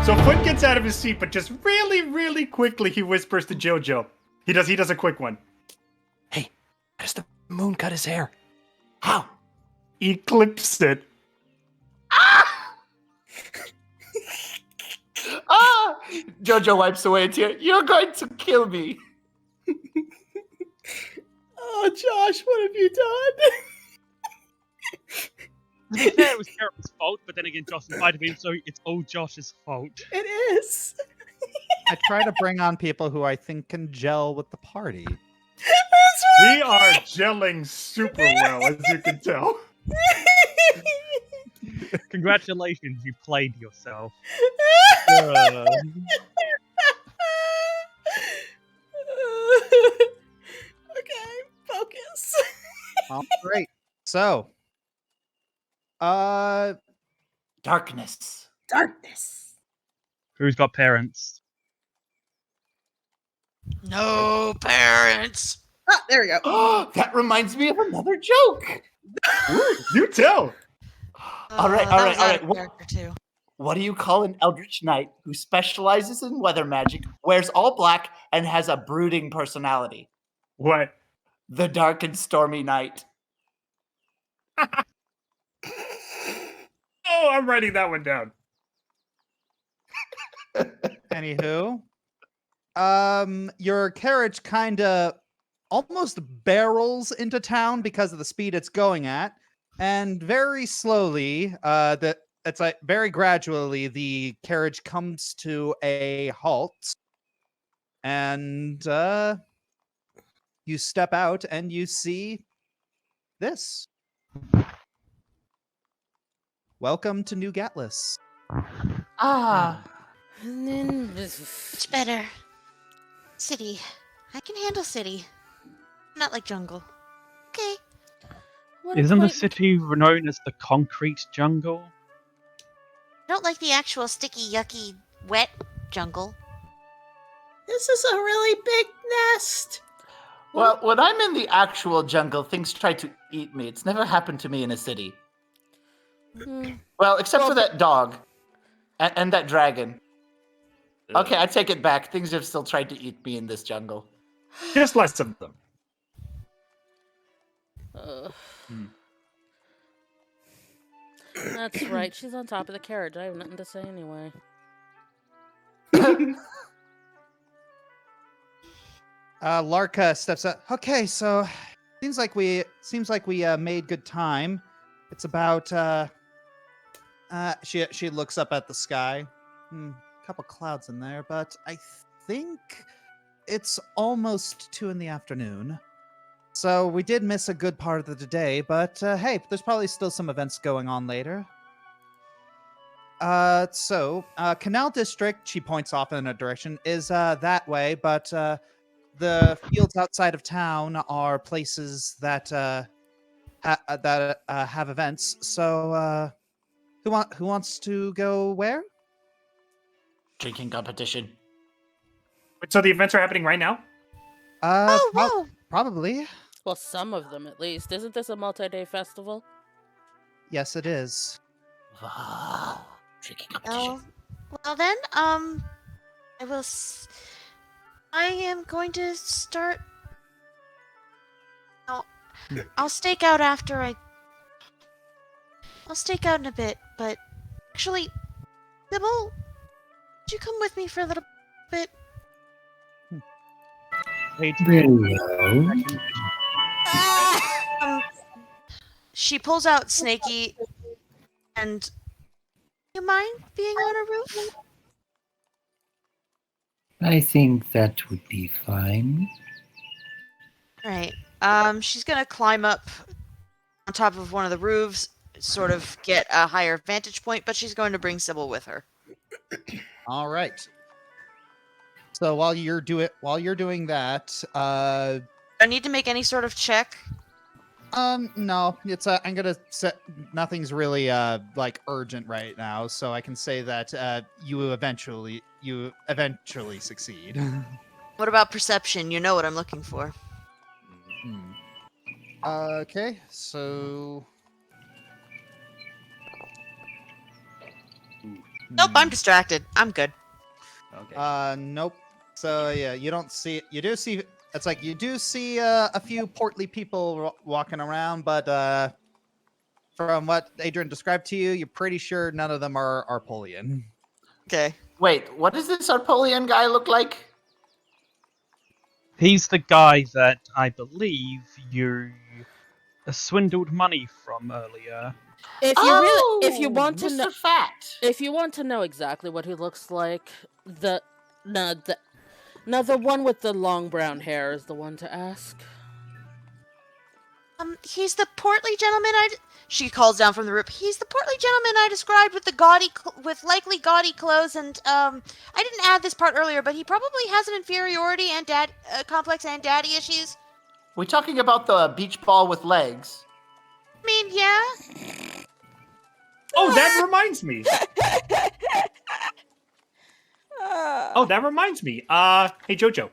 So Foot gets out of his seat, but just really, really quickly he whispers to Jojo. He does a quick one. Hey, how does the moon cut his hair? How? He clips it. Jojo wipes away a tear. You're going to kill me. Oh, Josh, what have you done? To be fair, it was Garrett's fault, but then again, Josh invited him, so it's all Josh's fault. It is. I try to bring on people who I think can gel with the party. We are gelling super well, as you can tell. Congratulations, you played yourself. Okay, focus. All right. So, Darkness. Darkness. Who's got parents? No parents. Ah, there we go. That reminds me of another joke. Ooh, you tell. All right. That was out of character too. What do you call an eldritch knight who specializes in weather magic, wears all black, and has a brooding personality? What? The dark and stormy night. Oh, I'm writing that one down. anywho, your carriage kind of almost barrels into town because of the speed it's going at, and very slowly, it's like very gradually, the carriage comes to a halt, and you step out and you see this. Welcome to New Gatlas. Ah. And then it's better. City. I can handle city. Not like jungle. Okay. Isn't the city known as the concrete jungle? I don't like the actual sticky, yucky, wet jungle. This is a really big nest. Well, when I'm in the actual jungle, things try to eat me. It's never happened to me in a city. Well, except for that dog and that dragon. Okay, I take it back. Things have still tried to eat me in this jungle. Just less of them. That's right. She's on top of the carriage. I have nothing to say anyway. Larka steps up. Okay, so seems like we made good time. It's about she looks up at the sky. Couple clouds in there, but I think it's almost 2 p.m. So we did miss a good part of the day, but hey, there's probably still some events going on later. So Canal District, she points off in a direction, is that way, but the fields outside of town are places that have events. So who wants to go where? Drinking competition. So the events are happening right now? Probably. Well, some of them at least. Isn't this a multi-day festival? Yes, it is. Wow. Drinking competition. Well then, I am going to start. I'll stake out after I'll stake out in a bit, but actually, Sybil, would you come with me for a little bit? She pulls out Snaky, and you mind being on a roof? I think that would be fine. Right. She's gonna climb up on top of one of the roofs, sort of get a higher vantage point, but she's going to bring Sybil with her. All right. So while you're doing that, I need to make any sort of check. no, it's I'm gonna set. Nothing's really like urgent right now, so I can say that you eventually succeed. What about perception? You know what I'm looking for. Okay, so Nope, I'm distracted. I'm good. Okay. Nope. So yeah, you don't see. You do see. It's like you do see a few portly people walking around, but from what Adrian described to you, you're pretty sure none of them are Arpolian. Okay. Wait, what does this Arpolian guy look like? He's the guy that I believe you swindled money from earlier. If you want to Mr. know, Fat. if you want to know exactly what he looks like, the one with the long brown hair is the one to ask. He's the portly gentleman She calls down from the roof. He's the portly gentleman I described with the with likely gaudy clothes, and I didn't add this part earlier, but he probably has an inferiority and complex and daddy issues. We talking about the beach ball with legs? I mean, yeah. Oh, that reminds me. Oh, that reminds me. Hey Jojo,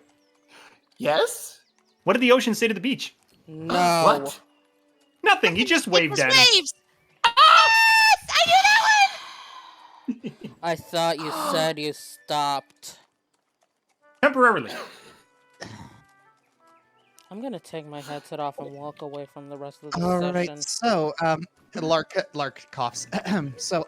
Yes. what did the ocean say to the beach? No. What? Nothing. He just It waved was at him. waves. Ah! I knew that one. I thought you said you stopped. Temporarily. I'm gonna take my headset off and walk away from the rest of the All session. right. So Lark coughs. So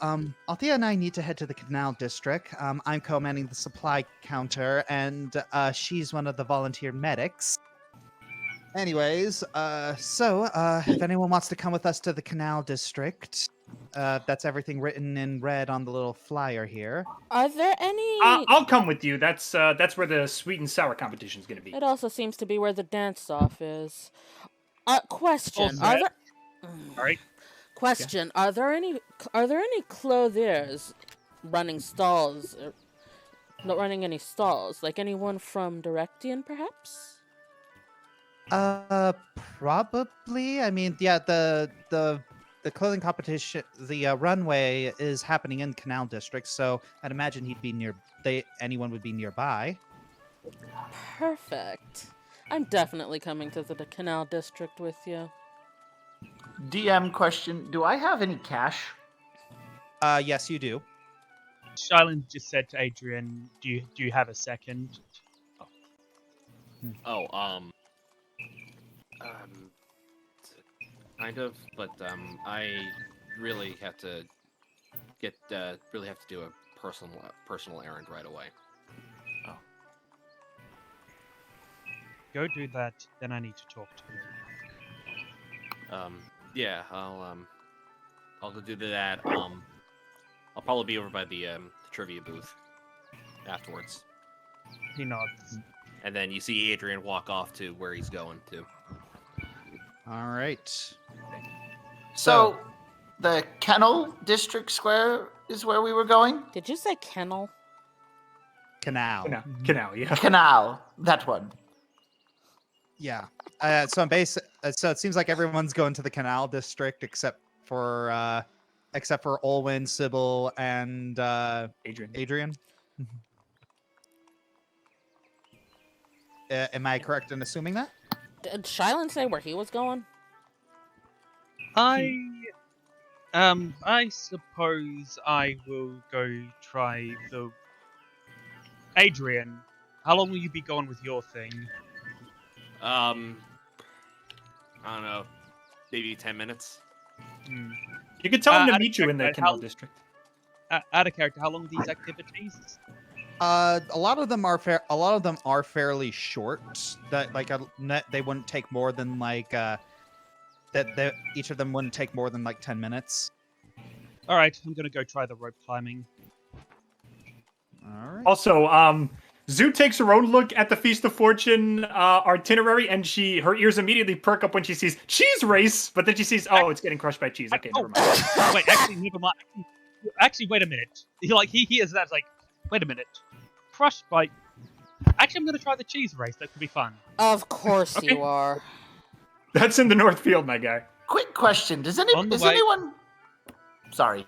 Althea and I need to head to the Canal District. I'm co-manning the supply counter, and she's one of the volunteer medics. Anyways, if anyone wants to come with us to the Canal District, that's everything written in red on the little flyer here. Are there any? I'll come with you. That's where the sweet and sour competition is going to be. It also seems to be where the dance-off is. Question: Also, Are there? Alright. Question: Are there any clothiers running stalls? Not running any stalls? Like anyone from Directian, perhaps? Probably. I mean, yeah, the clothing competition, the runway is happening in Canal District, so I'd imagine he'd be anyone would be nearby. Perfect. I'm definitely coming to the Canal District with you. DM question: do I have any cash? Yes, you do. Shylin just said to Adrian, do you have a second? Kind of, but I really have to do a personal errand right away. Go do that, then I need to talk to you. Yeah, I'll go do that. I'll probably be over by the trivia booth afterwards. He nods. And then you see Adrian walk off to where he's going to. All right. So, the Kennel District Square is where we were going? Did you say kennel? Canal. Canal, yeah. Canal, that one. Yeah. So it seems like everyone's going to the Canal District except for Olwen, Sybil, and Adrian. Am I correct in assuming that? Did Shylin say where he was going? I suppose I will go try the... Adrian, how long will you be gone with your thing? I don't know, maybe 10 minutes. You could tell him to out of meet you in the character, Canal District. Out of character, how long are these activities? A lot of them are fairly short. That they wouldn't take more than each of them wouldn't take more than 10 minutes. All right, I'm gonna go try the rope climbing. All right. Also, Zoo takes her own look at the Feast of Fortune itinerary, and her ears immediately perk up when she sees cheese race, but then she sees, oh, it's getting crushed by cheese. Okay, never mind. Wait, actually, never mind. Actually, wait a minute. He hears that, like, wait a minute. Crushed by... Actually, I'm going to try the cheese race. That could be fun. Of course Okay. you are. That's in the North Field, my guy. Quick question: does On the way. anyone? Sorry.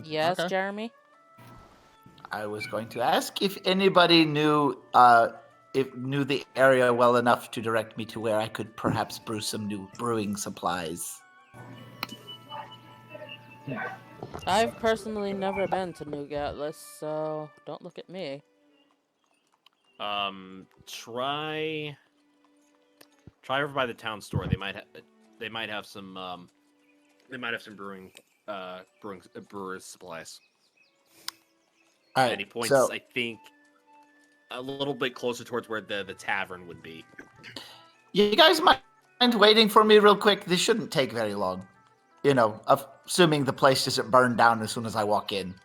Yes, okay. Jeremy? I was going to ask if anybody knew the area well enough to direct me to where I could perhaps brew some new brewing supplies. I've personally never been to New Gatlas, so don't look at me. Try over by the town store. They might have some brewer's supplies. All And right. he points, So I think, a little bit closer towards where the tavern would be. you guys mind waiting for me real quick? This shouldn't take very long. You know, assuming the place doesn't burn down as soon as I walk in.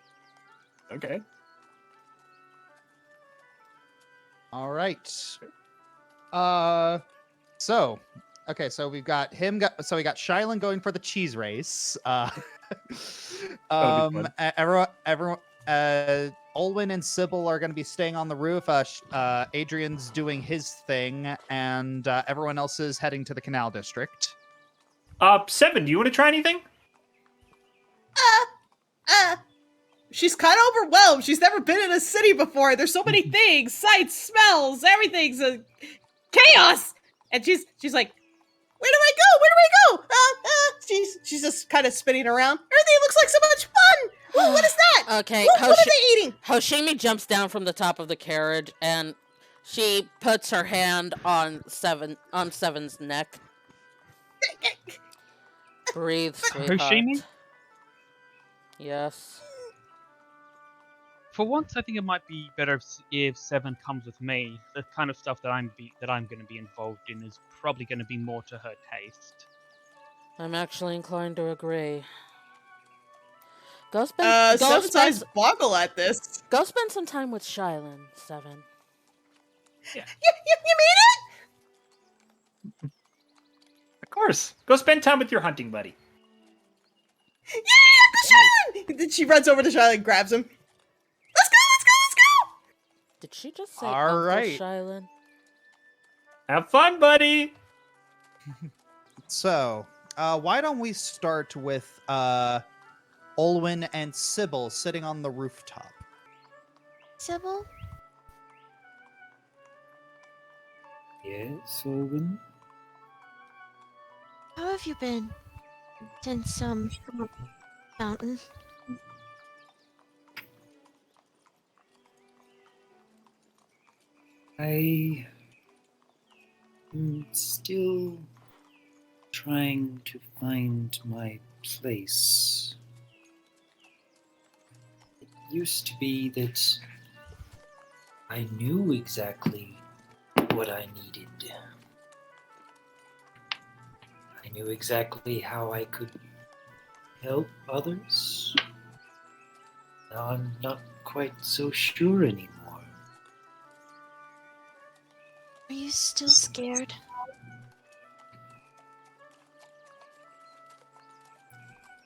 Okay. All right. So we got Shylin going for the cheese race. fun. Everyone, Olwyn and Sybil are going to be staying on the roof. Adrian's doing his thing, and everyone else is heading to the Canal District. Seven, do you want to try anything? She's kind of overwhelmed. She's never been in a city before. There's so many things, sights, smells, everything's a chaos. And she's like, where do I go? Where do I go? She's just kind of spinning around. Everything looks like so much fun. What is that? Okay, What are they eating? Hoshimi jumps down from the top of the carriage and she puts her hand on Seven's neck. Breathe, sweetheart. Hoshimi? Yes. For once, I think it might be better if Seven comes with me. The kind of stuff that I'm going to be involved in is probably going to be more to her taste. I'm actually inclined to agree. Go spend. Seven's eyes boggle at this. Go spend some time with Shylin, Seven. You mean it? Of course. Go spend time with your hunting buddy. Yeah, go Shylin! Then she runs over to Shylin and grabs him. Let's go! Did she just say All Uncle right. Shylin? Have fun, buddy. So, why don't we start with Olwyn and Sybil sitting on the rooftop? Sybil? Yes, Olwyn? How have you been since mountain? I am still trying to find my place. It used to be that I knew exactly what I needed. I knew exactly how I could help others. Now I'm not quite so sure anymore. Are you still scared?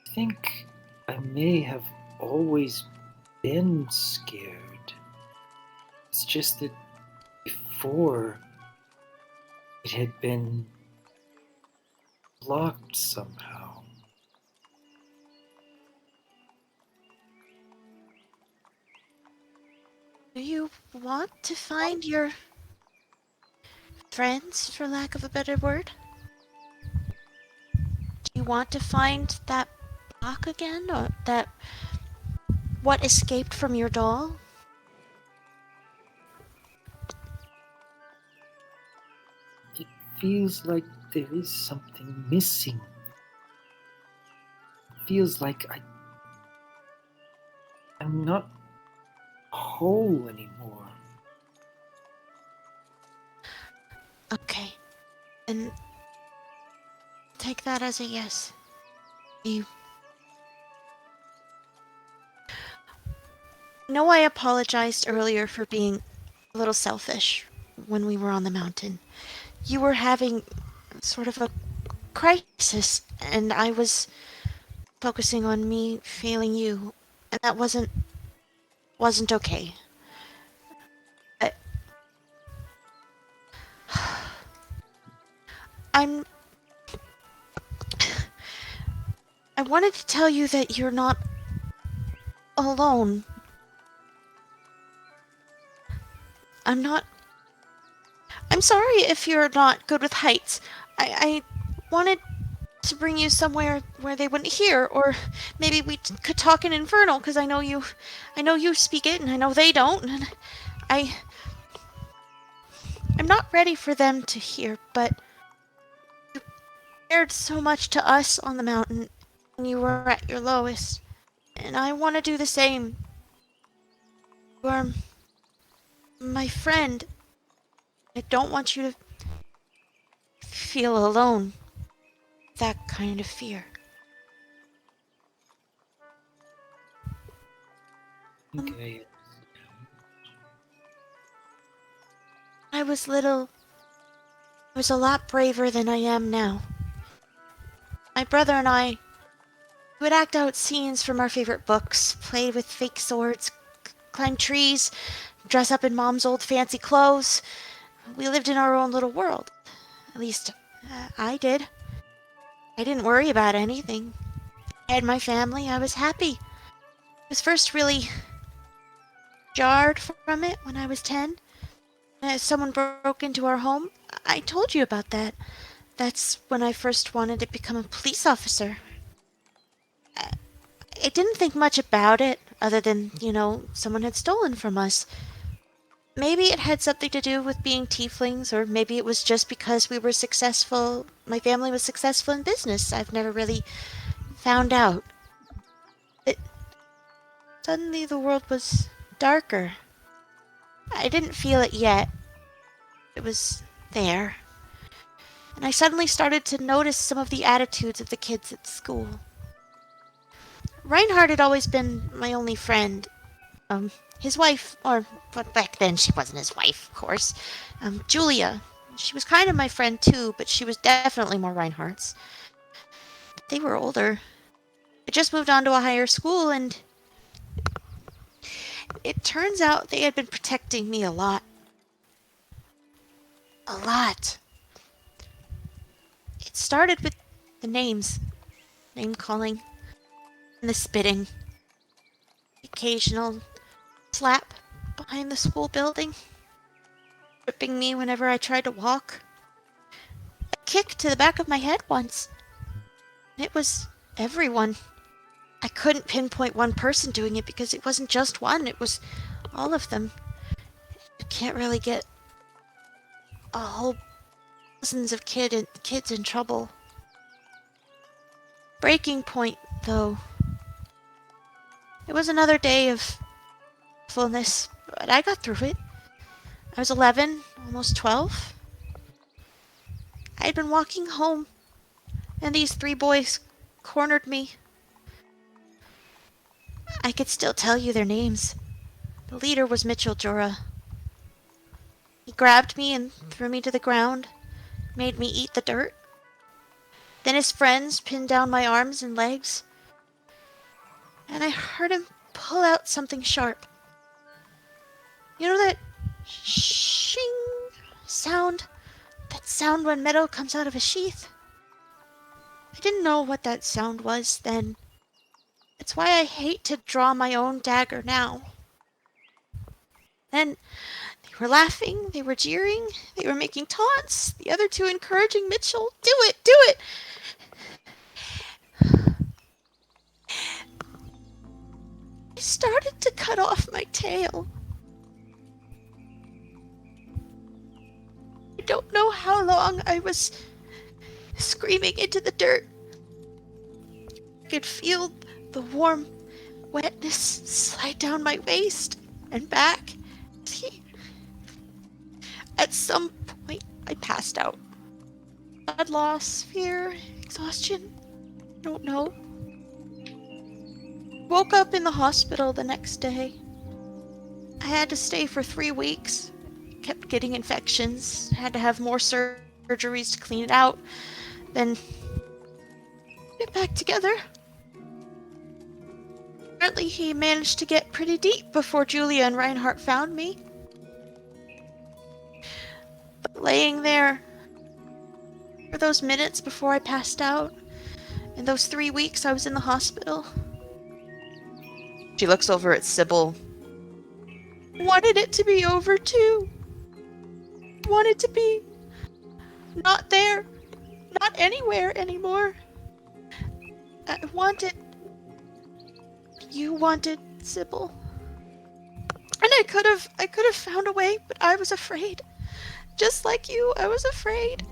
I think I may have always been scared. It's just that before it had been blocked somehow. Do you want to find your friends, for lack of a better word? Do you want to find that block again, or that what escaped from your doll? It feels like there is something missing. It feels like I'm not whole anymore. Okay. And take that as a yes. You know, I apologized earlier for being a little selfish when we were on the mountain. You were having sort of a crisis, and I was focusing on me failing you, and that wasn't okay. I wanted to tell you that you're not alone. I'm sorry if you're not good with heights. I wanted to bring you somewhere where they wouldn't hear, or maybe we could talk in Infernal, because I know you speak it, and I know they don't, and I'm not ready for them to hear, but you cared so much to us on the mountain when you were at your lowest, and I want to do the same. You are my friend. I don't want you to feel alone. That kind of fear. Okay. I was little. I was a lot braver than I am now. My brother and I would act out scenes from our favorite books, play with fake swords, climb trees, dress up in Mom's old fancy clothes. We lived in our own little world. At least, I did. I didn't worry about anything. I had my family. I was happy. I was first really jarred from it when I was 10. Someone broke into our home. I told you about that. That's when I first wanted to become a police officer. I didn't think much about it, other than, someone had stolen from us. Maybe it had something to do with being tieflings, or maybe it was just because we were successful. My family was successful in business. I've never really found out. But suddenly the world was darker. I didn't feel it yet. It was there. And I suddenly started to notice some of the attitudes of the kids at school. Reinhardt had always been my only friend. His wife, but back then she wasn't his wife, of course. Julia. She was kind of my friend too, but she was definitely more Reinhardt's. They were older. They just moved on to a higher school, and it turns out they had been protecting me a lot. A lot. It started with the names. Name calling. And the spitting. The occasional slap behind the school building. Ripping me whenever I tried to walk. A kick to the back of my head once. It was everyone. I couldn't pinpoint one person doing it because it wasn't just one, it was all of them. You can't really get a whole dozens of kids in trouble. Breaking point, though. It was another day of fullness, but I got through it. I was 11, almost 12. I had been walking home, and these 3 boys cornered me. I could still tell you their names. The leader was Mitchell Jura. He grabbed me and threw me to the ground, made me eat the dirt. Then his friends pinned down my arms and legs, and I heard him pull out something sharp. You know that shing sound? That sound when metal comes out of a sheath? I didn't know what that sound was then. It's why I hate to draw my own dagger now. Then they were laughing, they were jeering, they were making taunts, the other 2 encouraging Mitchell, do it, do it! I started to cut off my tail. I don't know how long I was screaming into the dirt. I could feel the warm wetness slide down my waist and back. At some point, I passed out. Blood loss, fear, exhaustion. I don't know. Woke up in the hospital the next day. I had to stay for 3 weeks. Kept getting infections. Had to have more surgeries to clean it out. Then get back together. Apparently he managed to get pretty deep before Julia and Reinhardt found me. But laying there for those minutes before I passed out, in those 3 weeks I was in the hospital, she looks over at Sybil. Wanted it to be over too. Wanted to be not there, not anywhere anymore. You wanted Sybil. And I could have found a way, but I was afraid. Just like you, I was afraid.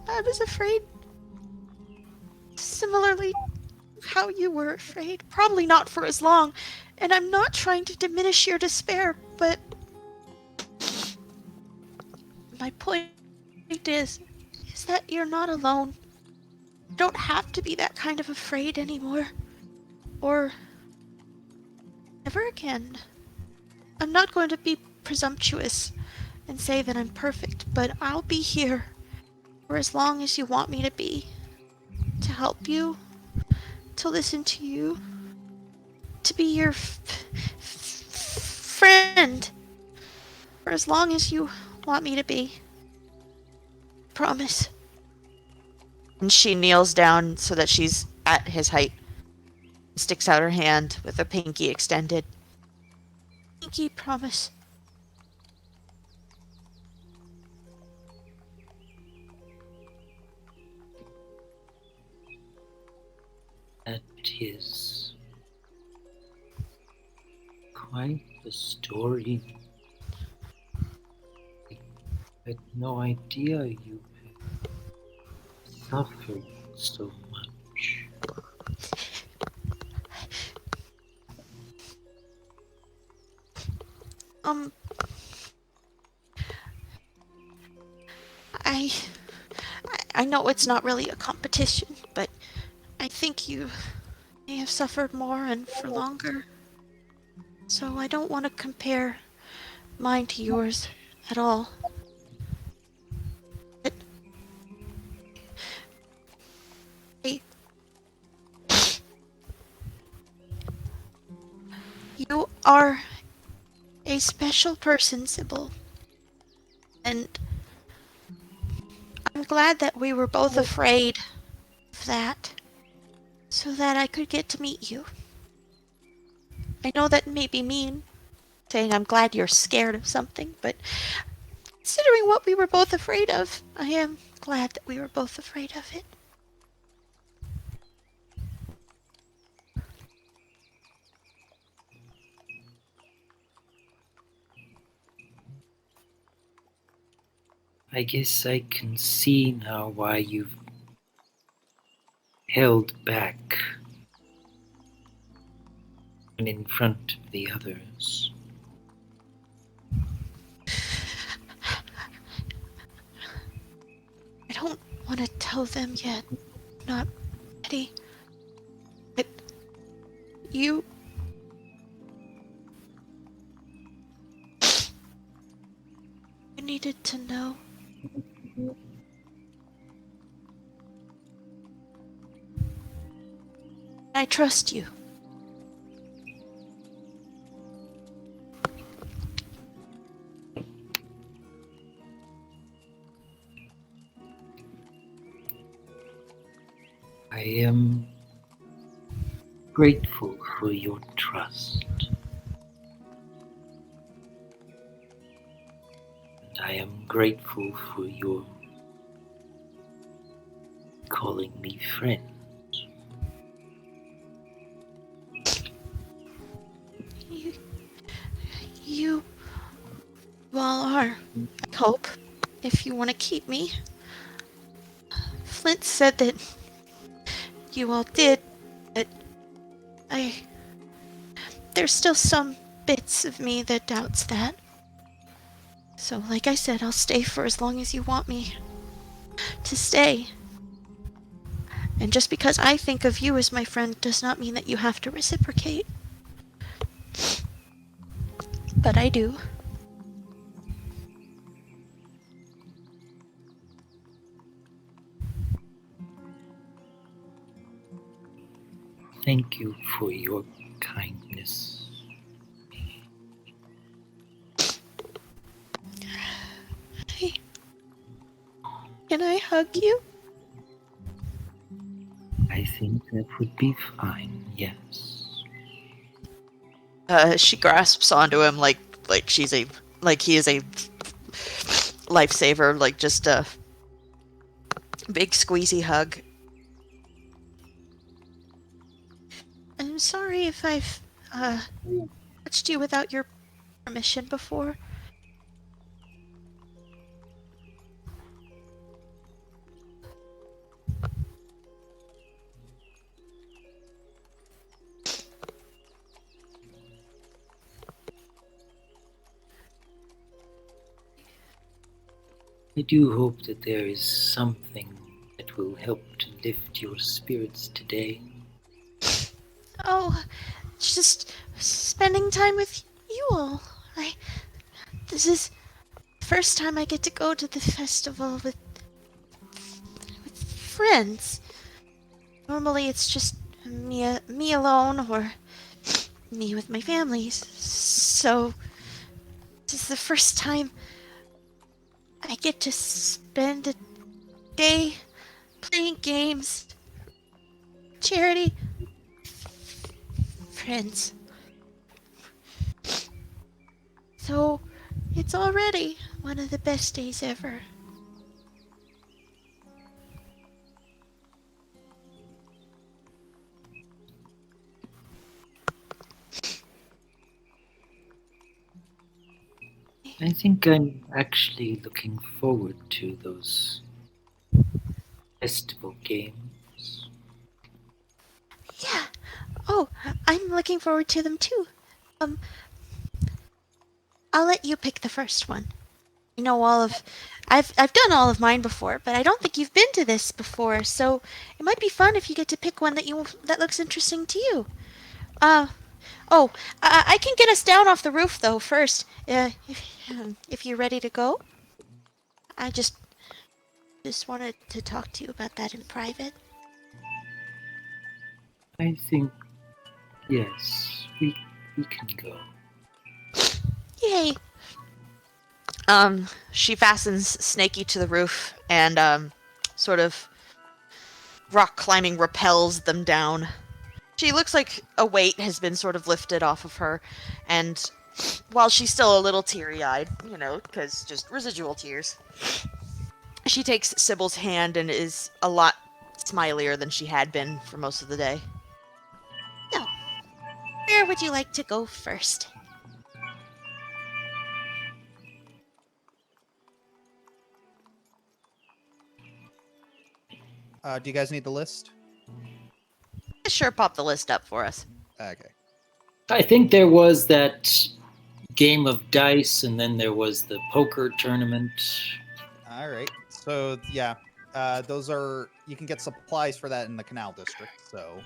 I was afraid. Similarly, how you were afraid. Probably not for as long. And I'm not trying to diminish your despair, but my point is that you're not alone. You don't have to be that kind of afraid anymore. Or ever again. I'm not going to be presumptuous and say that I'm perfect, but I'll be here for as long as you want me to be. To help you, to listen to you, to be your friend for as long as you want me to be. Promise. And she kneels down so that she's at his height. Sticks out her hand with a pinky extended. Pinky promise. That is quite the story. I had no idea you had suffered so much. I know it's not really a competition, but I think you may have suffered more and for longer. So I don't want to compare mine to yours at all. But you are a special person, Sybil. And I'm glad that we were both afraid of that, so that I could get to meet you. I know that may be mean, saying I'm glad you're scared of something, but considering what we were both afraid of, I am glad that we were both afraid of it. I guess I can see now why you've held back when in front of the others. I don't want to tell them yet. Not ready. But you needed to know. I trust you. I am grateful for your trust. And I am grateful for your calling me friend. You all are, I hope, if you want to keep me. Flint said that you all did, but there's still some bits of me that doubts that. So, like I said, I'll stay for as long as you want me to stay. And just because I think of you as my friend does not mean that you have to reciprocate. But I do. Thank you for your kindness. Can I hug you? I think that would be fine, yes. She grasps onto him like he is a lifesaver, like just a big squeezy hug. I'm sorry if I've touched you without your permission before. I do hope that there is something that will help to lift your spirits today. Oh, just spending time with you all. This is the first time I get to go to the festival with friends. Normally it's just me alone or me with my family. So this is the first time I get to spend a day playing games, charity, friends. So it's already one of the best days ever. I think I'm actually looking forward to those festival games. Yeah. Oh, I'm looking forward to them too. I'll let you pick the first one. You know I've done all of mine before, but I don't think you've been to this before, so it might be fun if you get to pick one that looks interesting to you. I can get us down off the roof though first. If you're ready to go. I just wanted to talk to you about that in private. I think, yes, we can go. Yay. She fastens Snaky to the roof and, sort of rock climbing repels them down. She looks like a weight has been sort of lifted off of her, and while she's still a little teary-eyed, because just residual tears, she takes Sybil's hand and is a lot smilier than she had been for most of the day. So, where would you like to go first? Do you guys need the list? Sure, pop the list up for us. Okay. I think there was that game of dice, and then there was the poker tournament. All right. So yeah, those are, you can get supplies for that in the Canal District. So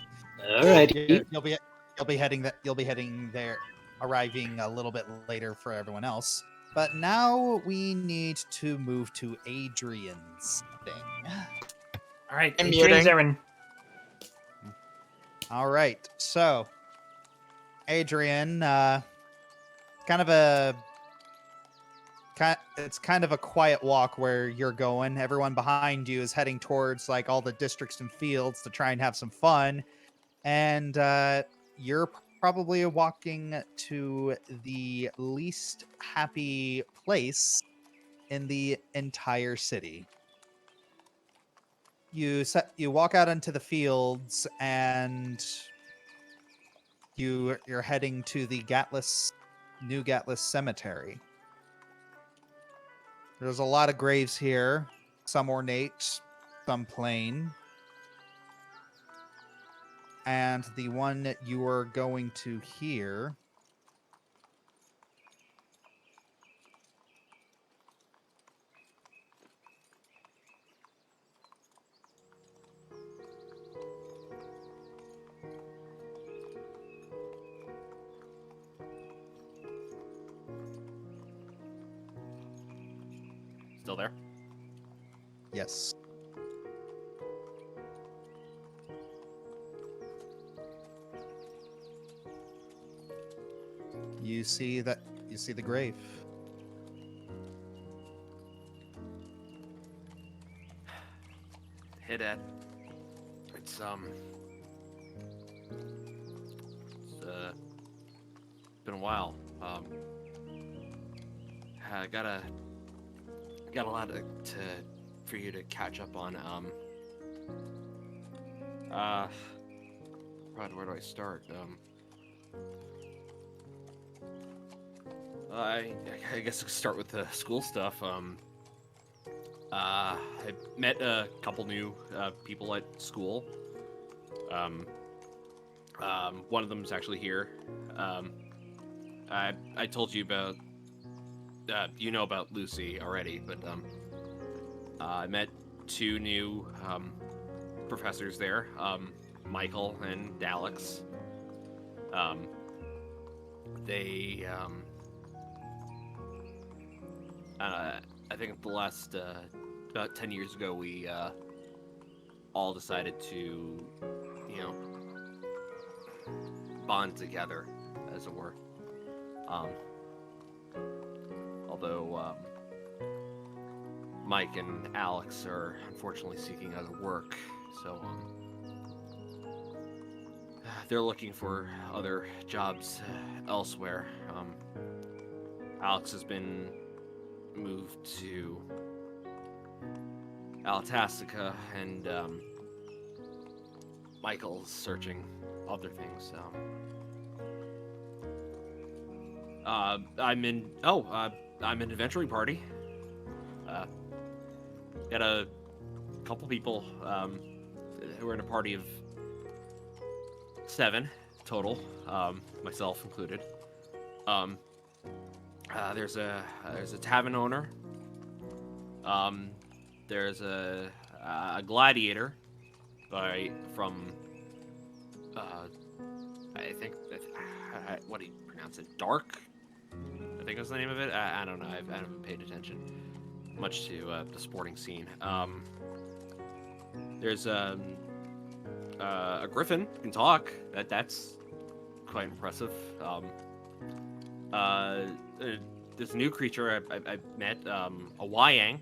All right. you'll be heading there, arriving a little bit later for everyone else. But now we need to move to Adrian's thing. All right, I'm Adrian's muting. errand. All right. So Adrian, it's kind of a quiet walk where you're going. Everyone behind you is heading towards like all the districts and fields to try and have some fun. And you're probably walking to the least happy place in the entire city. You walk out into the fields and you're heading to the New Gatlas Cemetery. There's a lot of graves here, some ornate, some plain. And the one that you are going to hear Still there? yes. You see the grave. Hey, Dad. It's been a while. I got a lot for you to catch up on. God, where do I start? I guess I could start with the school stuff. I met a couple new people at school. One of them's actually here. I told you about, you know about Lucy already, but I met two new professors there, Michael and Alex. They, I think the last, about 10 years ago, we all decided to, you know, bond together, as it were. Although Mike and Alex are unfortunately seeking other work, so they're looking for other jobs elsewhere. Alex has been moved to Alatastica, and Michael's searching other things. I'm in an adventuring party. Got a couple people who are in a party of 7 total, myself included. There's a tavern owner. There's a gladiator from I think what do you pronounce it? Dark, I think was the name of it. I don't know. I haven't paid attention much to the sporting scene. There's a griffin who can talk. That's quite impressive. There's a new creature I met, a Wyang.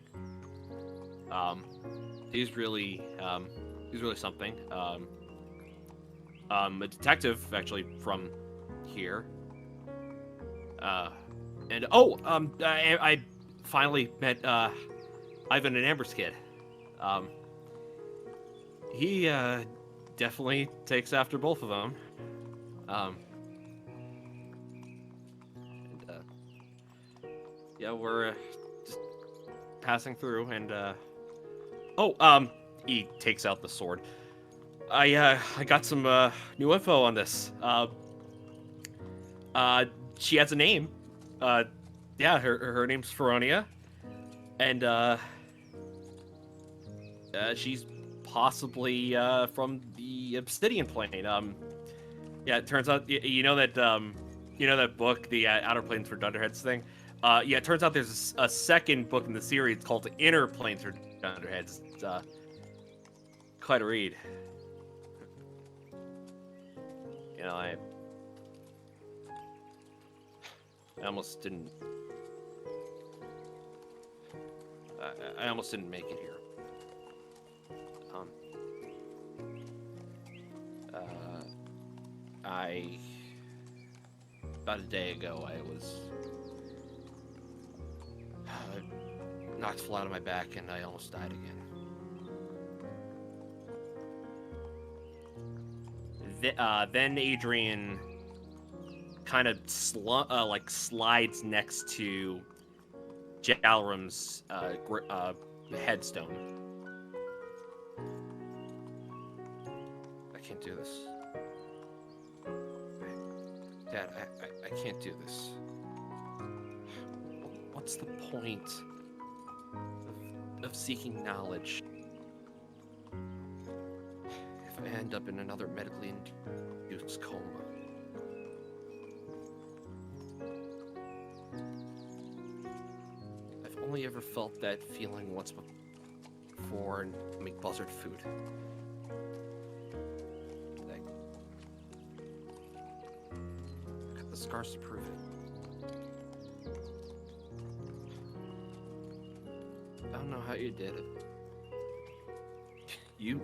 He's really something. A detective actually from here. And I finally met Ivan and Amber's kid. He definitely takes after both of them. Yeah, we're just passing through, and he takes out the sword. I got some new info on this. She has a name. Yeah, her name's Feronia, and she's possibly from the Obsidian Plane. Yeah, it turns out you know that book, the Outer Planes for Dunderheads thing. Yeah, it turns out there's a second book in the series called The Inner Planes for Dunderheads. It's quite a read. You know, I almost didn't. I almost didn't make it here. About a day ago, I was knocked flat on my back, and I almost died again. Then Adrian kind of slides next to Jalrum's headstone. I can't do this. Dad, I can't do this. What's the point of seeking knowledge if I end up in another medically induced coma? I've only ever felt that feeling once before and make buzzard food. I got the scars to prove it. I don't know how you did it. You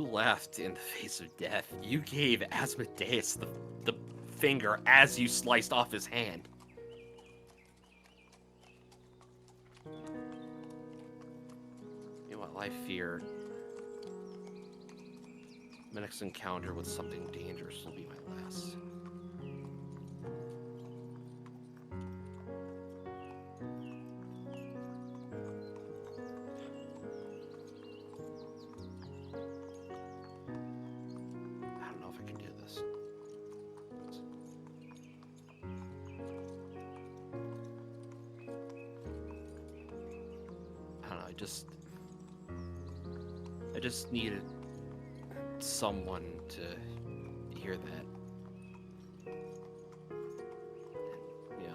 laughed in the face of death. You gave Asmodeus the finger as you sliced off his hand. Meanwhile, I fear My next encounter with something dangerous will be my last. I don't know if I can do this. I don't know, I just needed someone to hear that. Yeah.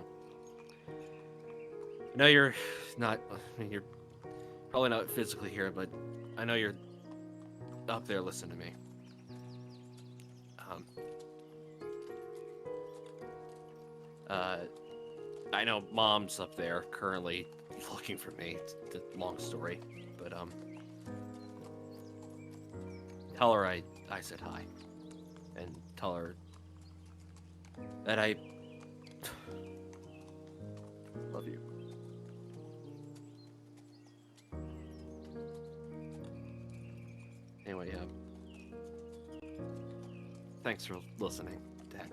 I know you're not, I mean, you're probably not physically here, but I know you're up there listening to me. I know Mom's up there currently looking for me. It's a long story, but tell her I said hi, and tell her that I love you. Anyway, thanks for listening, Dad.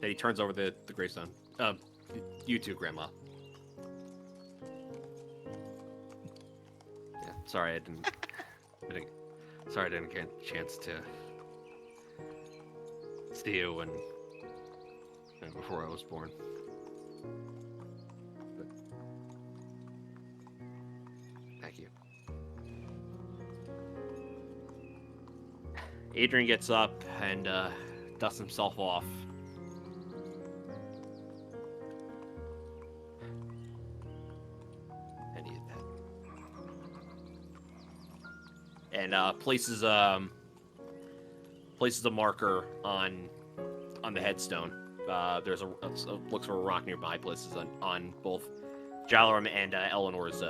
He turns over the gravestone. You too, Grandma. Yeah, sorry I didn't get a chance to see you when before I was born. But thank you. Adrian gets up and dusts himself off. And places a marker on the headstone. There's looks for a rock nearby. Places on both Jalaram and Eleanor's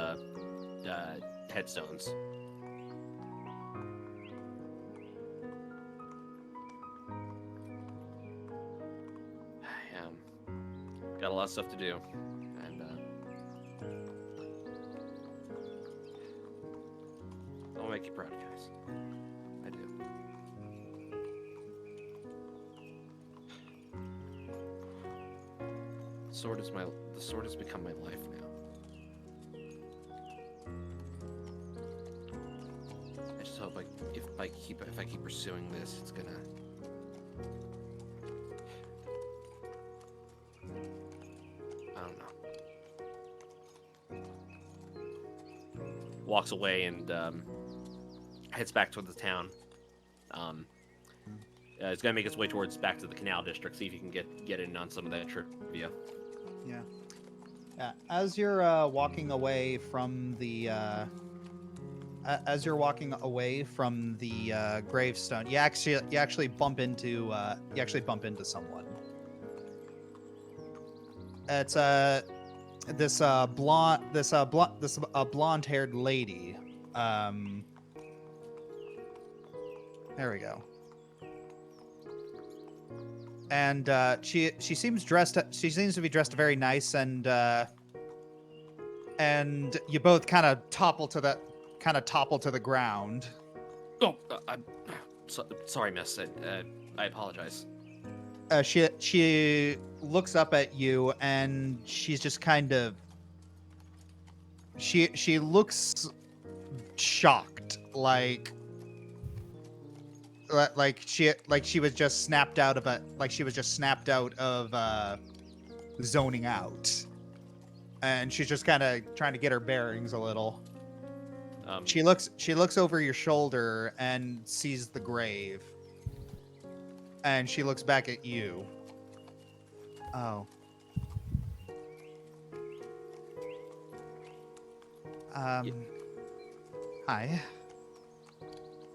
headstones. Got a lot of stuff to do, and I'll make you proud, guys. I do. The sword has become my life now. I just hope if I keep pursuing this, it's gonna. I don't know. Walks away and heads back toward the town. He's gonna make his way back to the Canal District, see if he can get in on some of that trivia. Yeah. Yeah. As you're walking away from the gravestone, you actually bump into someone. It's this blonde-haired lady. There we go. And she seems to be dressed very nice, and you both kind of topple to the ground. Oh, I'm sorry, miss. I apologize. She looks up at you, and she's just kind of she looks shocked, like she was just snapped out of zoning out, and she's just kind of trying to get her bearings a little. She looks over your shoulder and sees the grave, and she looks back at you. Oh. Hi.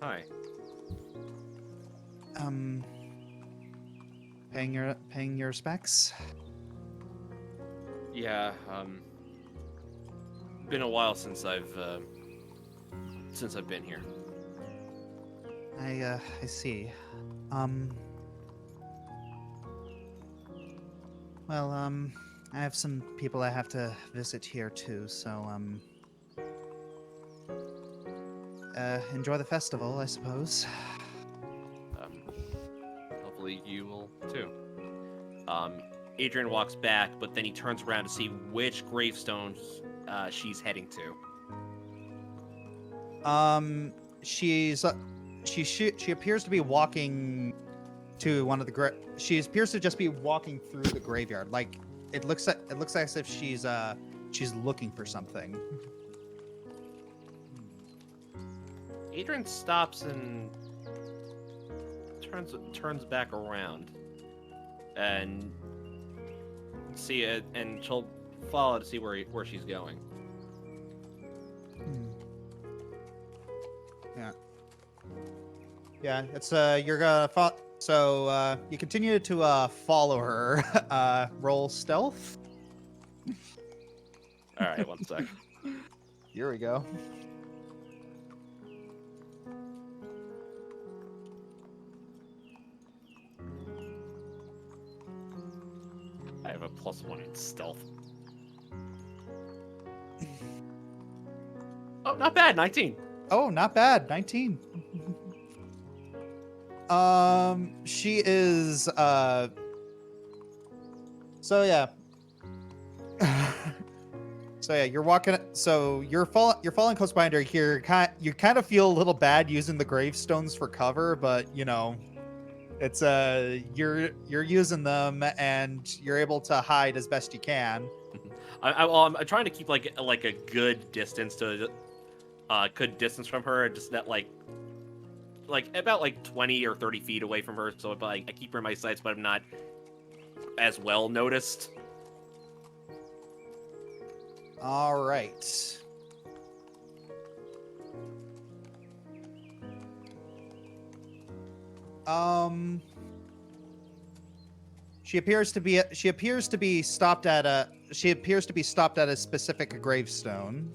Hi. Paying your respects? Yeah, been a while since I've been here. I see. Well, I have some people I have to visit here too, so enjoy the festival, I suppose. Hopefully you will too. Adrian walks back, but then he turns around to see which gravestone she's heading to. She appears to be walking to one of the she appears to just be walking through the graveyard. Like it looks as if she's looking for something. Adrian stops and turns back around, and see it, and she'll follow to see where she's going. Yeah, it's you're gonna follow. So you continue to follow her. Roll stealth. All right, one sec. Here we go. I have a +1 in stealth. Oh, not bad. 19. Oh, not bad. 19. She is so yeah. So yeah, you're walking. So you're following close behind her here. You kind of feel a little bad using the gravestones for cover, but you know, it's you're using them and you're able to hide as best you can. I'm trying to keep like a good distance from her, just that like about 20 or 30 feet away from her, so I keep her in my sights, but I'm not as well noticed. All right. She appears to be stopped at a specific gravestone.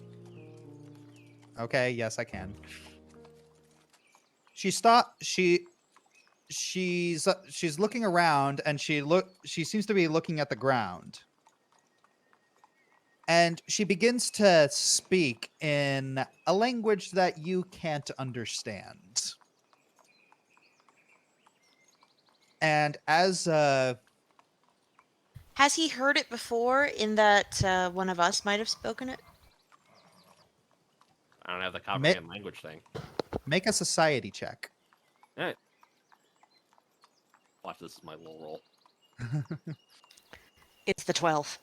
Okay, yes, I can. She's looking around, and she seems to be looking at the ground. And she begins to speak in a language that you can't understand. And as Has he heard it before in that one of us might have spoken it? I don't have the comprehend language thing. make a society check. All right. Watch, this is my little roll. It's the 12.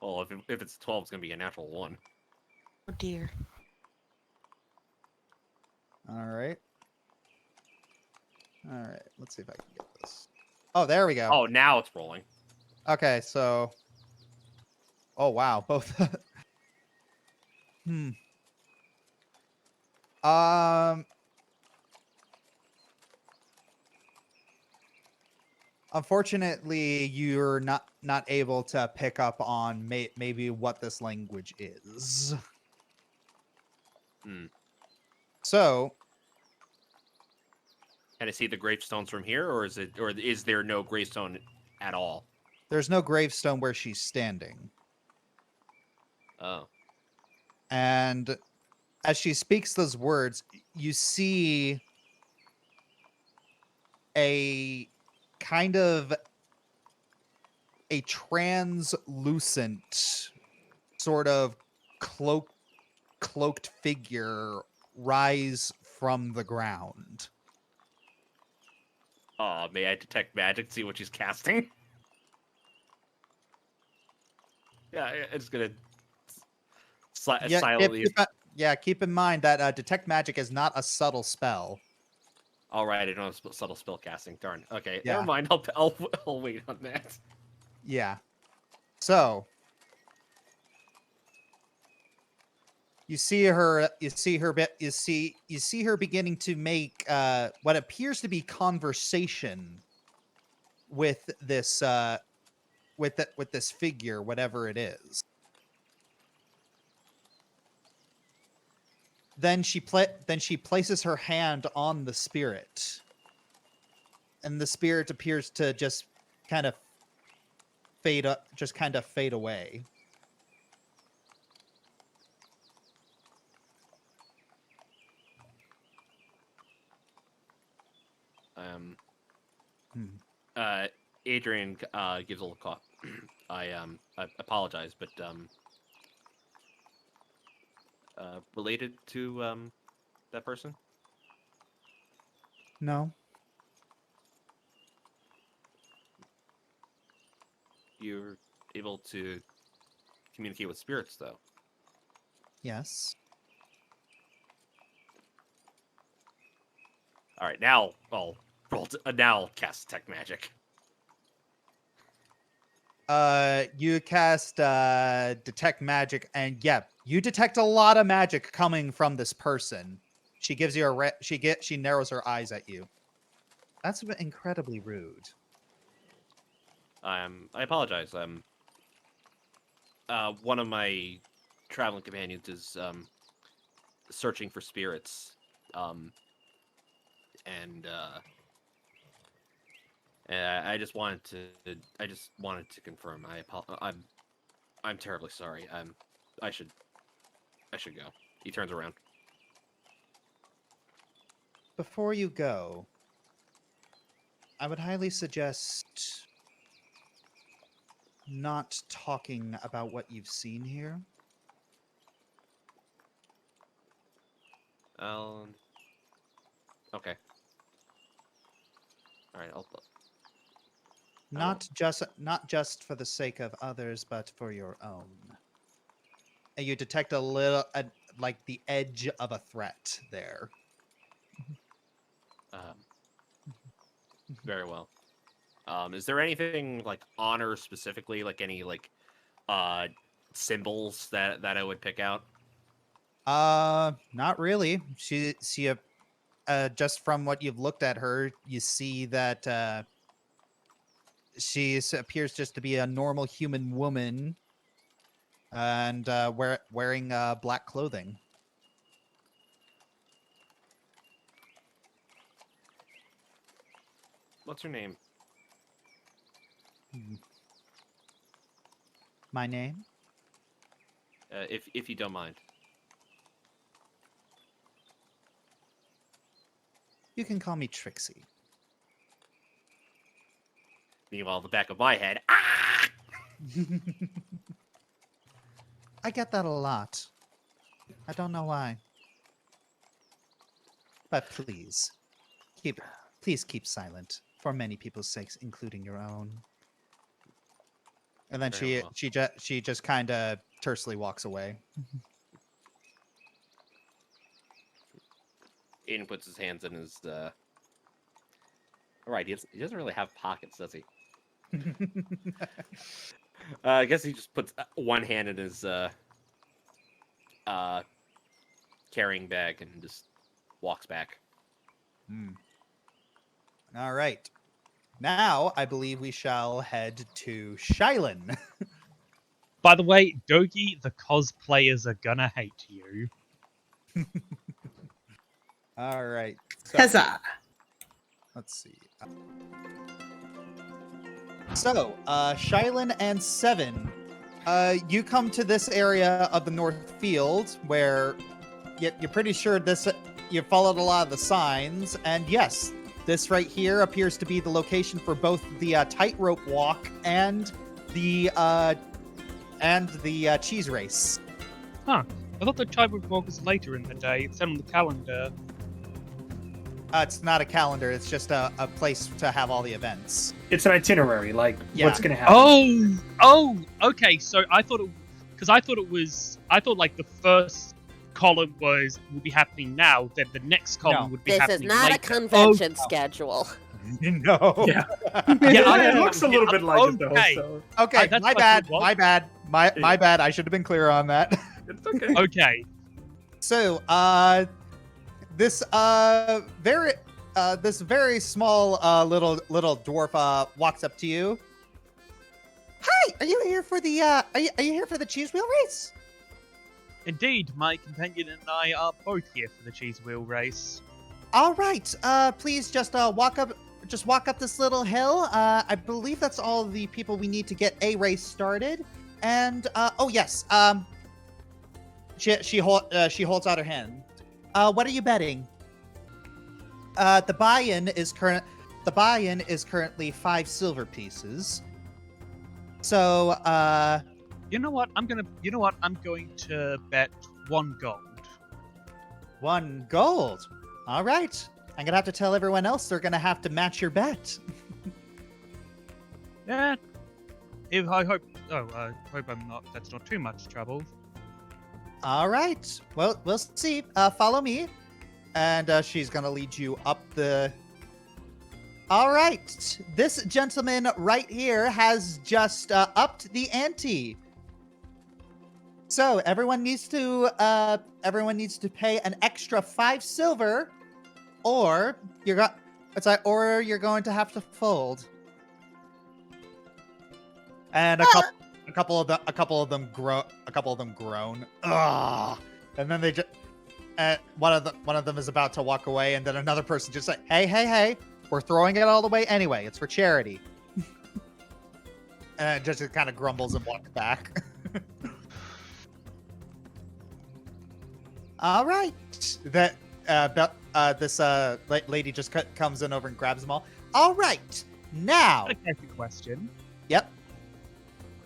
Well, if it's 12, it's gonna be a natural 1. Oh dear. All right. All right. Let's see if I can get this. Oh, there we go. Oh, now it's rolling. Okay, so. Oh wow, both. Unfortunately, you're not able to pick up on maybe what this language is. So, Can I see the gravestones from here, or is there no gravestone at all? there's no gravestone where she's standing. Oh. And as she speaks those words, you see a kind of a translucent sort of cloaked figure rise from the ground. Oh, may I detect magic? See what she's casting? Yeah, it's gonna silently. Keep in mind that detect magic is not a subtle spell. All right, I don't have subtle spell casting. Darn. Okay, Yeah. never mind. I'll wait on that. Yeah. So you see her beginning to make what appears to be conversation with this with this figure, whatever it is. Then she places her hand on the spirit, and the spirit appears to just kind of fade away. Adrian gives a little cough. I apologize, but related to that person? No. You're able to communicate with spirits, though. Yes. All right, now I'll roll. Now I'll cast detect magic. You cast detect magic, and yeah, you detect a lot of magic coming from this person. She gives you a she narrows her eyes at you. That's incredibly rude. I apologize. One of my traveling companions is searching for spirits, and I just wanted to confirm. I'm terribly sorry. I should go. He turns around. Before you go, I would highly suggest not talking about what you've seen here. Okay. All right. Not just for the sake of others, but for your own. And you detect a little, like the edge of a threat there. Very well. Is there anything like honor specifically, like any like symbols that I would pick out? Not really. She just from what you've looked at her, you see that she appears just to be a normal human woman, and wearing black clothing. What's her name? My name? If you don't mind. You can call me Trixie. Meanwhile, the back of my head. Ah! I get that a lot. I don't know why. But please keep silent for many people's sakes, including your own. And then Very well. she just kind of tersely walks away. Aiden puts his hands in his. All right, he doesn't really have pockets, does he? I guess he just puts one hand in his carrying bag and just walks back. All right. Now, I believe we shall head to Shylin. By the way, Dogi, the cosplayers are gonna hate you. All right. So, Huzzah! let's see. So, Shylin and Seven, you come to this area of the North Field where you're pretty sure you followed a lot of the signs, and yes, this right here appears to be the location for both the tightrope walk and the cheese race. Huh. I thought the tightrope walk was later in the day. It's on the calendar. It's not a calendar. It's just a place to have all the events. It's an itinerary, like Yeah. what's gonna happen. Oh, okay. So I thought like the first column will be happening now, then the next column would be This is happening not later. a convention schedule. No. Yeah. Yeah, It looks a little bit like it though. okay. So Okay, that's my what bad. it was. My bad. My bad. I should have been clear on that. it's okay. Okay. So, this very small little dwarf walks up to you. Hi, are you here for the are you here for the cheese wheel race? Indeed, my companion and I are both here for the cheese wheel race. All right. Please just walk up this little hill. I believe that's all the people we need to get a race started. And oh yes. She holds out her hand. What are you betting? the buy-in is currently 5 silver pieces. So, You know what? I'm going to bet 1 gold. 1 gold. All right. I'm gonna have to tell everyone else they're gonna have to match your bet. Yeah. I hope that's not too much trouble. All right. Well, we'll see. Follow me, and she's gonna lead you up the. All right. This gentleman right here has just upped the ante. So everyone needs to pay an extra 5 silver, or you're going to have to fold. And a couple of them groan. Ugh. And then they just one of them is about to walk away, and then another person just like, hey, we're throwing it all the way anyway. It's for charity. And just kind of grumbles and walks back. All right. This lady just comes in over and grabs them all. All right. Now. I have a question. Yep.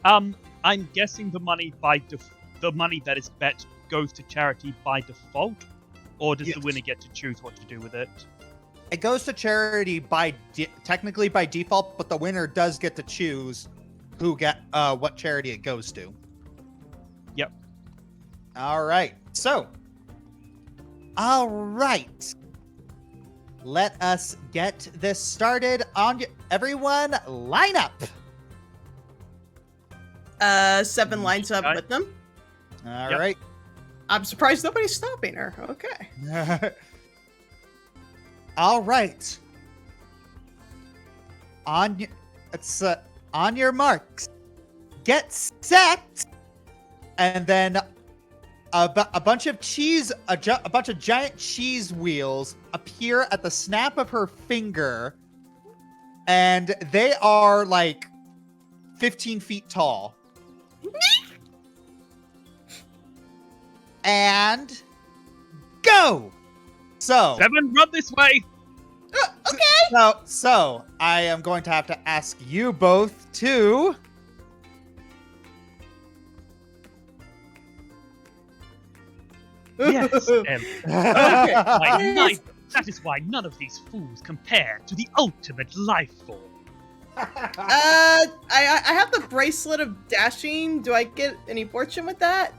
I'm guessing the money that is bet goes to charity by default, or does the winner get to choose what to do with it? It goes to charity technically by default, but the winner does get to choose what charity it goes to. Yep. All right. So. All right. Let us get this started. Everyone, line up. 7 lines up with them. All right. I'm surprised nobody's stopping her. Okay. All right. On your marks, get set, and then a bunch of giant cheese wheels appear at the snap of her finger, and they are like 15 feet tall. And go. So 7, run this way. Okay. So I am going to have to ask you both to. Yes, that is why none of these fools compare to the ultimate life form. I have the bracelet of dashing. Do I get any fortune with that?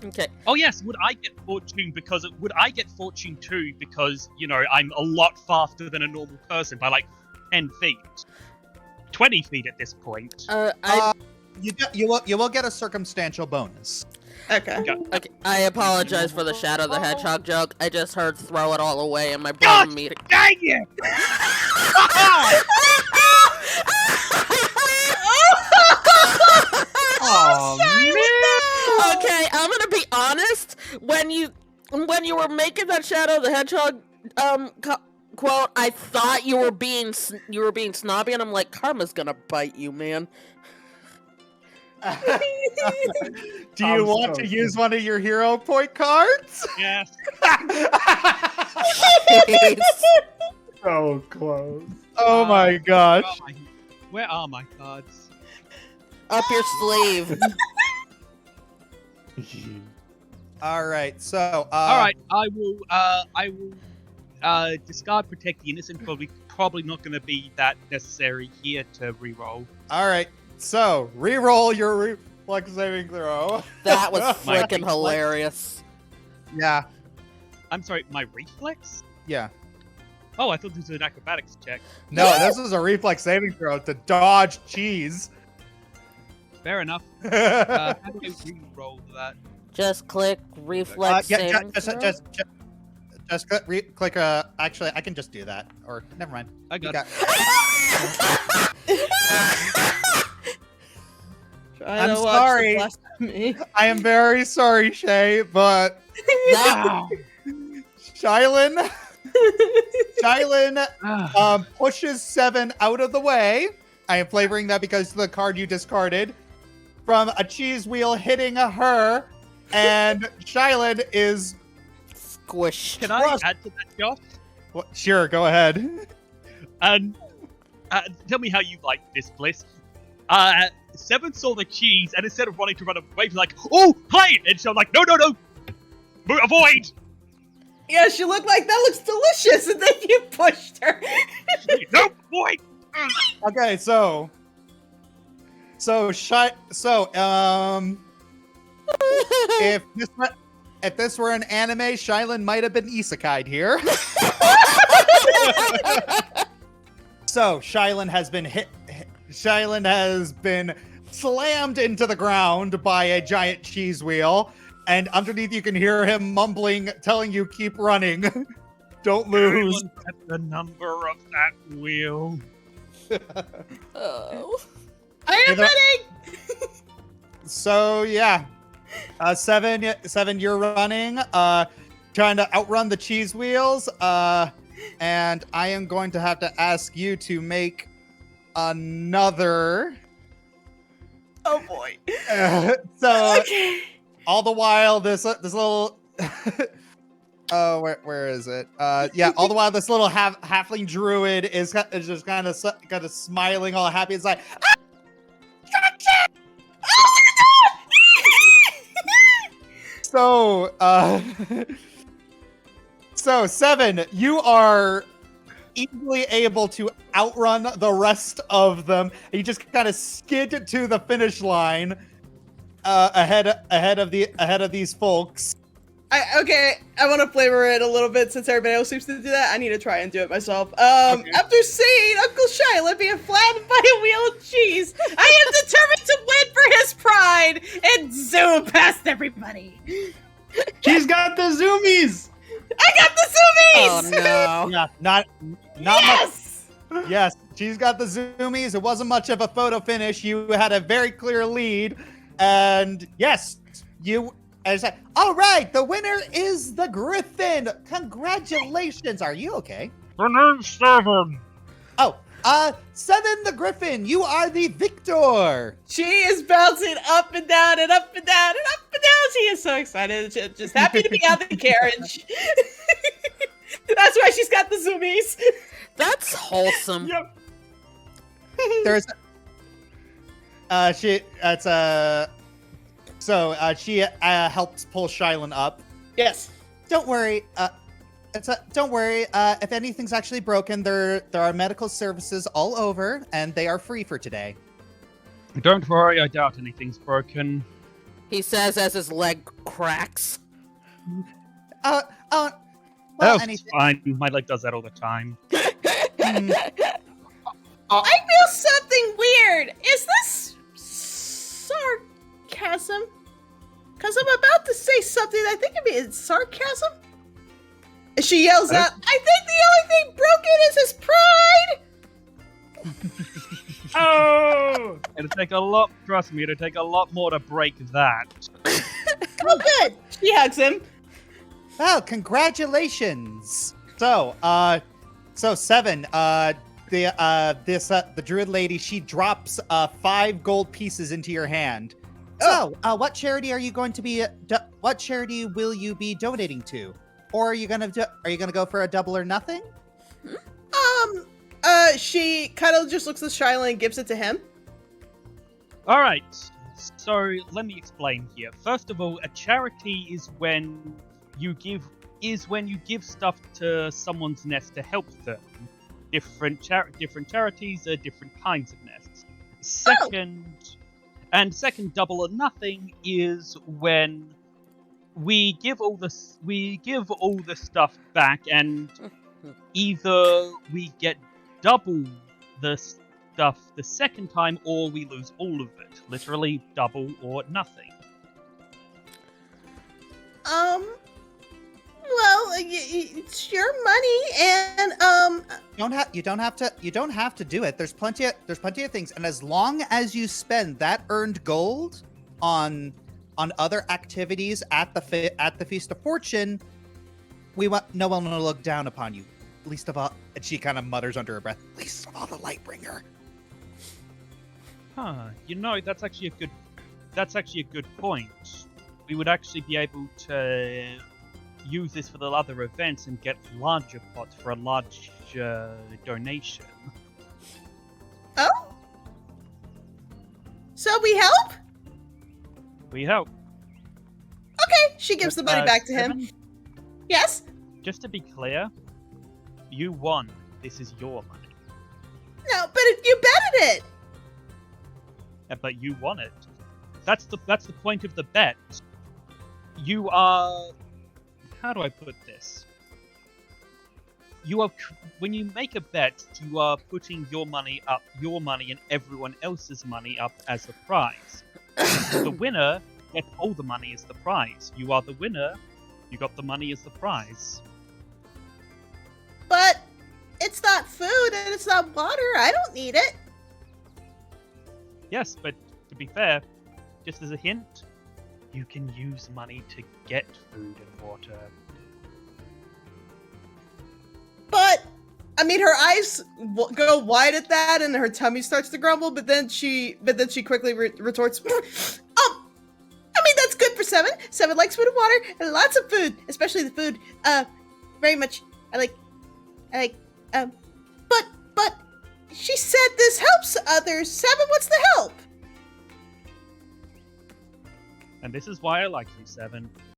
Okay. Oh yes, would I get fortune too because, I'm a lot faster than a normal person by like 10 feet. 20 feet at this point. You will get a circumstantial bonus. Okay. Okay. I apologize for the Shadow the Hedgehog joke. I just heard "throw it all away" and my brain meeting. Dang it! Oh man! Okay, I'm gonna be honest. When you were making that Shadow the Hedgehog quote, I thought you were being snobby, and I'm like, karma's gonna bite you, man. Do you want to use one of your hero point cards? Yes. So close. Oh my gosh. Where are my cards? Up your sleeve. All right. So. All right. I will discard protect the innocent. Probably not going to be that necessary here to reroll. All right. So reroll your reflex saving throw. That was freaking hilarious. Yeah. I'm sorry. My reflex? Yeah. Oh, I thought this was an acrobatics check. No, this is a reflex saving throw to dodge cheese. Fair enough. How do I re-roll that? Just click reflex saving throw. Just click. Actually, I can just do that. Or never mind. I got it. I'm sorry. I am very sorry, Shay, but Shylin pushes 7 out of the way. I am flavoring that because of the card you discarded from a cheese wheel hitting her, and Shylin is Squish. Can I add to that, Josh? Well, sure, go ahead. And tell me how you like this, Bliss. Seven saw the cheese, and instead of wanting to run away, she's like, "Oh, plate!" And so I'm like, "No, avoid!" Yeah, she looked like that looks delicious, and then you pushed her. No, avoid! Okay, if this were an anime, Shylin might have been isekai'd here. So Shylin has been Shylin has been slammed into the ground by a giant cheese wheel, and underneath you can hear him mumbling, telling you keep running, don't lose. Everyone get the number of that wheel. Oh. I am running. So yeah, seven, you're running, trying to outrun the cheese wheels, and I am going to have to ask you to make another. Oh boy. So Okay. all the while, this little. Oh, where is it? Yeah, all the while this little halfling druid is just kind of smiling, all happy. It's like, ah! Gotcha! Oh, So, Seven, you are easily able to outrun the rest of them. You just kind of skid to the finish line, ahead of these folks. Okay, I want to flavor it a little bit since everybody else seems to do that. I need to try and do it myself. After seeing Uncle Shyla being flattened by a wheel of cheese, I am determined to win for his pride and zoom past everybody. She's got the zoomies. I got the Oh zoomies! no. Yeah, not Yes! much. Yes, she's got the zoomies. It wasn't much of a photo finish. You had a very clear lead, and yes, you. And it's like, all right, the winner is the Griffin. Congratulations. Are you okay? Her name's Seven. Oh, Seven the Griffin, you are the victor. She is bouncing up and down and up and down and up and down. She is so excited. She's just happy to be out of the carriage. That's why she's got the zoomies. That's wholesome. Yep. There's, she helps pull Shylin up. Yes. Don't worry. Don't worry. If anything's actually broken, there are medical services all over, and they are free for today. Don't worry, I doubt anything's broken. He says as his leg cracks. Well, That's anything. fine. My leg does that all the time. I feel something weird. Is this sarcasm? Because I'm about to say something I think it's sarcasm. And she yells out, I think the only thing broken is his pride! Oh. It'll take a lot, trust me, it'll take a lot more to break that. Oh, good. She hugs him. Well, congratulations. So Seven, the druid lady, she drops 5 gold pieces into your hand. So, what charity are you going to be? What charity will you be donating to? Or are you gonna go for a double or nothing? She kind of just looks at Shyla and gives it to him. Alright, so let me explain here. First of all, a charity is when you give stuff to someone's nest to help them. Different charities are different kinds of nests. Second, double or nothing is when we give all the stuff back, and either we get double the stuff the second time, or we lose all of it. Literally double or nothing. Well, it's your money, and You don't have to do it. There's plenty of things, and as long as you spend that earned gold on other activities at the Feast of Fortune, no one will look down upon you. Least of all, and she kind of mutters under her breath, least of all the Lightbringer. Huh? That's actually a good point. We would actually be able to use this for the other events and get larger pots for a large donation. Oh? So we help? We hope. Okay, she gives the money back to him. Evan, Yes? just to be clear, you won. This is your money. No, but you betted it. But you won it. That's the point of the bet. You are. How do I put this? When you make a bet, you are putting your money and everyone else's money up as a prize. The winner gets all the money as the prize. You are the winner. You got the money as the prize. But it's not food and it's not water. I don't need it. Yes, but to be fair, just as a hint, you can use money to get food and water. But I mean, her eyes go wide at that, and her tummy starts to grumble. But then she quickly retorts, I mean, that's good for Seven. Seven likes food and water and lots of food, especially the food. Very much. I like. But she said this helps others. Seven, what's the help? And this is why I like you, Seven.